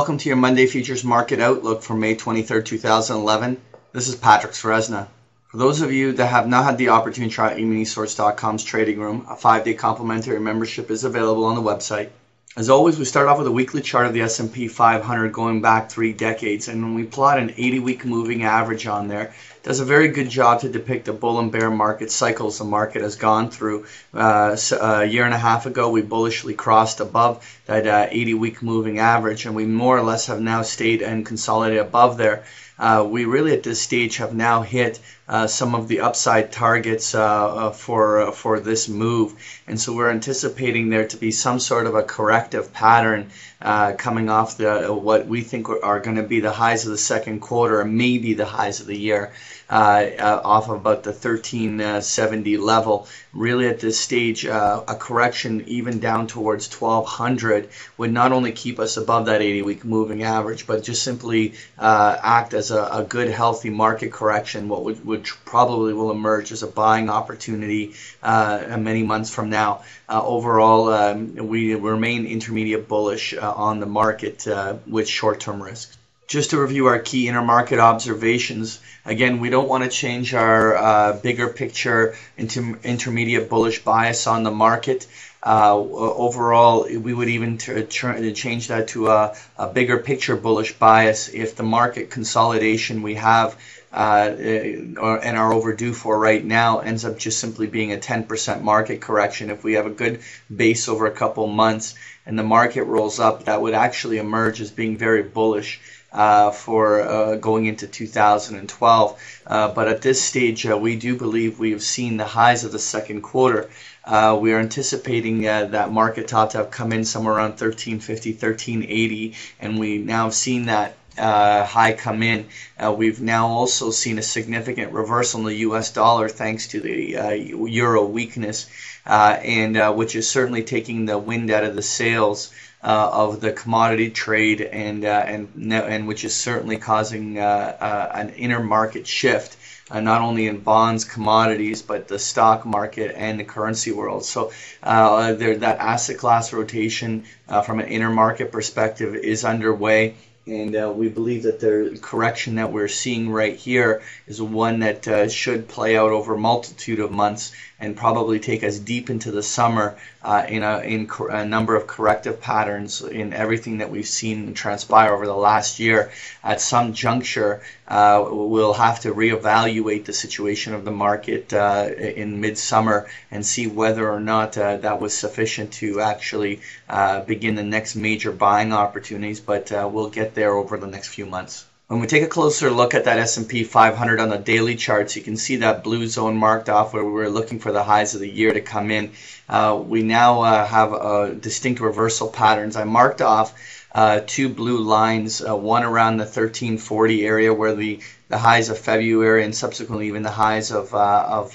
welcome to your Monday Futures Market Outlook for May 23rd, 2011. This is Patrick Sresna. For those of you that have not had the opportunity to try eMiniSource.com's trading room, a 5-day complimentary membership is available on the website. As always, we start off with a weekly chart of the S&P 500 going back 3 decades, and when we plot an 80-week moving average on there, it does a very good job to depict the bull and bear market cycles the market has gone through. A year and a half ago, we bullishly crossed above that 80-week moving average, and we more or less have now stayed and consolidated above there. We really at this stage have now hit some of the upside targets for this move, and so we're anticipating there to be some sort of a corrective pattern coming off what we think are going to be the highs of the second quarter, or maybe the highs of the year, off of about the 1370 level. Really at this stage, a correction even down towards 1200 would not only keep us above that 80-week moving average, but just simply act as a good, healthy market correction, which probably will emerge as a buying opportunity many months from now. Overall, we remain intermediate bullish on the market with short-term risk. Just to review our key intermarket observations, again, we don't want to change our bigger picture intermediate bullish bias on the market. Overall, we would even change that to a bigger picture bullish bias if the market consolidation we have and are overdue for right now ends up just simply being a 10% market correction. If we have a good base over a couple months and the market rolls up, that would actually emerge as being very bullish for going into 2012. But at this stage, we do believe we have seen the highs of the second quarter. We are anticipating that market top to have come in somewhere around 1350, 1380, and we now have seen that high come in. We've now also seen a significant reversal in the US dollar thanks to the euro weakness, and which is certainly taking the wind out of the sails of the commodity trade, and which is certainly causing an inner market shift, not only in bonds, commodities, but the stock market and the currency world. So that asset class rotation from an inner market perspective is underway. And we believe that the correction that we're seeing right here is one that should play out over a multitude of months and probably take us deep into the summer in a number of corrective patterns in everything that we've seen transpire over the last year. At some juncture, we'll have to reevaluate the situation of the market in midsummer and see whether or not that was sufficient to actually begin the next major buying opportunities, but we'll get there over the next few months. When we take a closer look at that S&P 500 on the daily charts, you can see that blue zone marked off where we were looking for the highs of the year to come in. We now have distinct reversal patterns. I marked off 2 blue lines, one around the 1340 area where the highs of February and subsequently even the highs of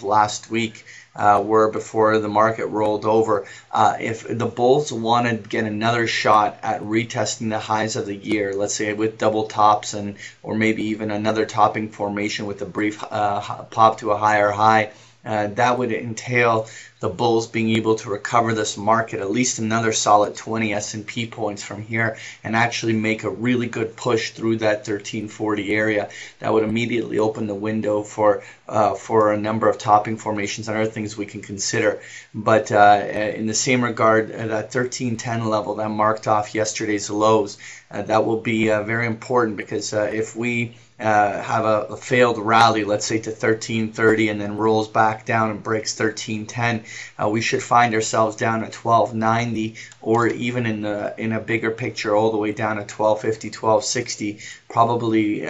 last week were before the market rolled over. If the bulls want to get another shot at retesting the highs of the year, let's say with double tops or maybe even another topping formation with a brief pop to a higher high, that would entail the bulls being able to recover this market at least another solid 20 S&P points from here and actually make a really good push through that 1340 area. That would immediately open the window for a number of topping formations and other things we can consider. But in the same regard, that 1310 level that marked off yesterday's lows, that will be very important, because if we have a failed rally, let's say to 1330, and then rolls back down and breaks 1310, we should find ourselves down at 1290, or even in a bigger picture all the way down at 1250, 1260, probably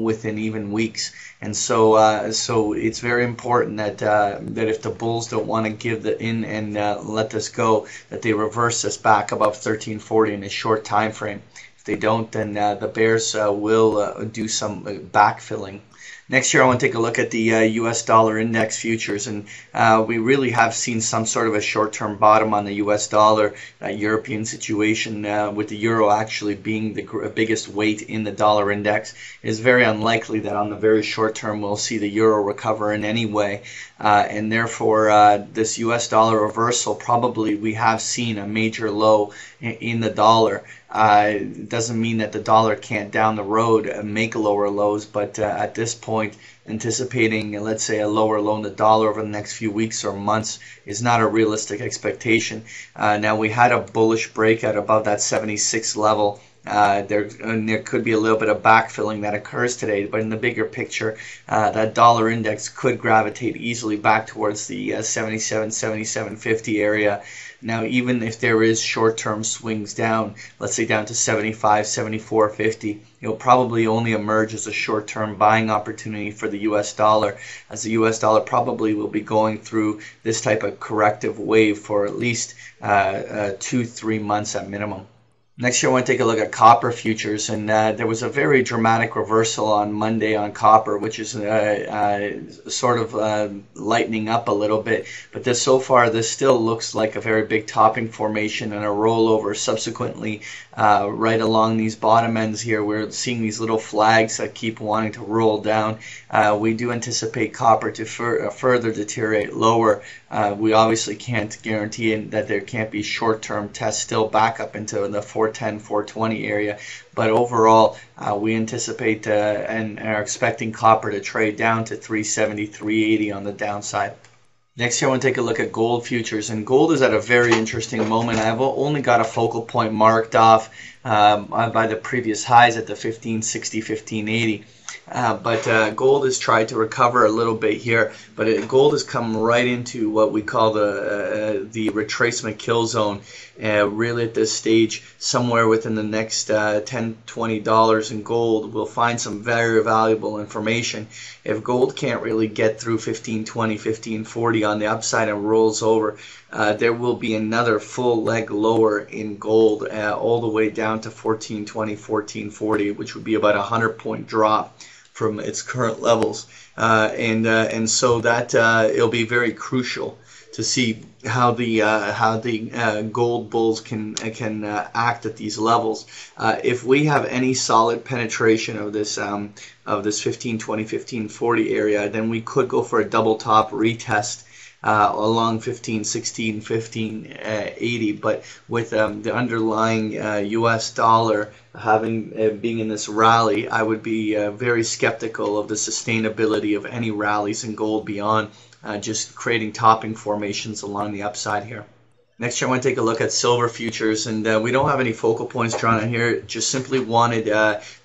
within even weeks. And so it's very important that if the bulls don't want to give in and let this go, that they reverse this back above 1340 in a short time frame. They don't, then the bears will do some backfilling Next year, I want to take a look at the U.S. dollar index futures, and we really have seen some sort of a short-term bottom on the U.S. dollar. European situation, with the euro actually being the biggest weight in the dollar index, it is very unlikely that on the very short term we'll see the euro recover in any way, and therefore this U.S. dollar reversal, probably we have seen a major low in the dollar. It doesn't mean that the dollar can't down the road make lower lows, but at this point, anticipating, let's say, a lower low in the dollar over the next few weeks or months is not a realistic expectation. Now, we had a bullish breakout above that 76 level. There could be a little bit of backfilling that occurs today, but in the bigger picture, that dollar index could gravitate easily back towards the 77, 77.50 area. Now, even if there is short-term swings down, let's say down to 75, 74.50, it'll probably only emerge as a short-term buying opportunity for the U.S. dollar, as the U.S. dollar probably will be going through this type of corrective wave for at least 2-3 months at minimum. Next year, I want to take a look at copper futures, and there was a very dramatic reversal on Monday on copper, which is sort of lightening up a little bit. But so far, this still looks like a very big topping formation and a rollover subsequently right along these bottom ends here. We're seeing these little flags that keep wanting to roll down. We do anticipate copper to further deteriorate lower. We obviously can't guarantee that there can't be short-term tests still back up into the 410, 420 area, but overall we anticipate and are expecting copper to trade down to 370, 380 on the downside. Next here, I want to take a look at gold futures, and gold is at a very interesting moment. I've only got a focal point marked off by the previous highs at the 1560, 1580. But gold has tried to recover a little bit here, but gold has come right into what we call the retracement kill zone. Really at this stage, somewhere within the next $10, $20 in gold, we'll find some very valuable information. If gold can't really get through 1520, 1540 on the upside and rolls over, there will be another full leg lower in gold all the way down to 1420, 1440, which would be about a 100-point drop from its current levels, and so that it'll be very crucial to see how the gold bulls can act at these levels. If we have any solid penetration of this 1520, 1540 area, then we could go for a double top retest along 1516, 1580, but with the underlying U.S. dollar being in this rally, I would be very skeptical of the sustainability of any rallies in gold beyond just creating topping formations along the upside here. Next, I want to take a look at silver futures, and we don't have any focal points drawn on here. Just simply wanted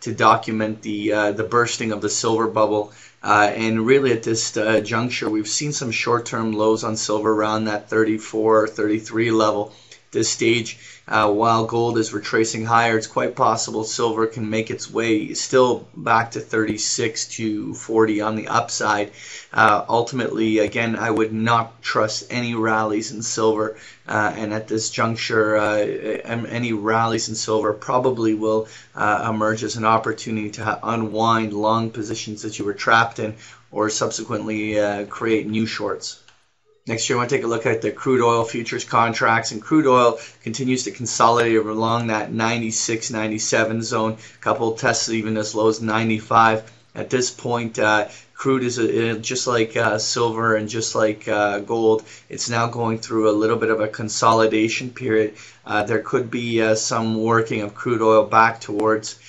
to document the bursting of the silver bubble. And really at this juncture, we've seen some short-term lows on silver around that 34, 33 level. This stage, while gold is retracing higher, it's quite possible silver can make its way still back to 36 to 40 on the upside. Ultimately, again, I would not trust any rallies in silver, and at this juncture, any rallies in silver probably will emerge as an opportunity to unwind long positions that you were trapped in, or subsequently create new shorts. Next year, I want to take a look at the crude oil futures contracts, and crude oil continues to consolidate along that 96, 97 zone. A couple of tests even as low as 95. At this point, crude is just like silver and just like gold. It's now going through a little bit of a consolidation period. There could be some working of crude oil back towards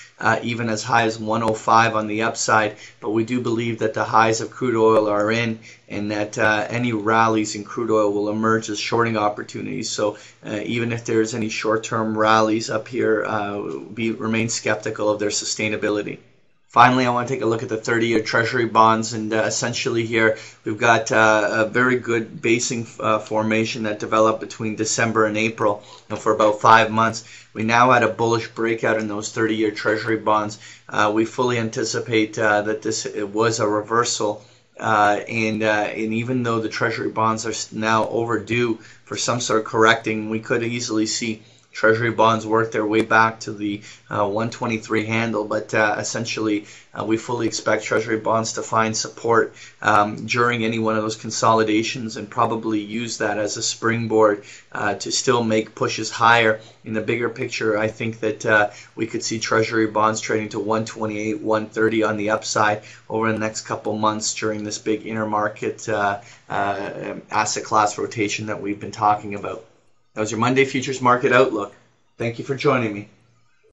even as high as 105 on the upside, but we do believe that the highs of crude oil are in, and that any rallies in crude oil will emerge as shorting opportunities. So even if there's any short-term rallies up here, remain skeptical of their sustainability. Finally, I want to take a look at the 30-year Treasury bonds, and essentially here we've got a very good basing formation that developed between December and April, for about 5 months. We now had a bullish breakout in those 30-year Treasury bonds. We fully anticipate that this was a reversal, and even though the Treasury bonds are now overdue for some sort of correcting, we could easily see Treasury bonds work their way back to the 123 handle, but essentially we fully expect Treasury bonds to find support during any one of those consolidations and probably use that as a springboard to still make pushes higher. In the bigger picture, I think that we could see Treasury bonds trading to 128, 130 on the upside over the next couple months during this big intermarket asset class rotation that we've been talking about. That was your Monday Futures Market Outlook. Thank you for joining me.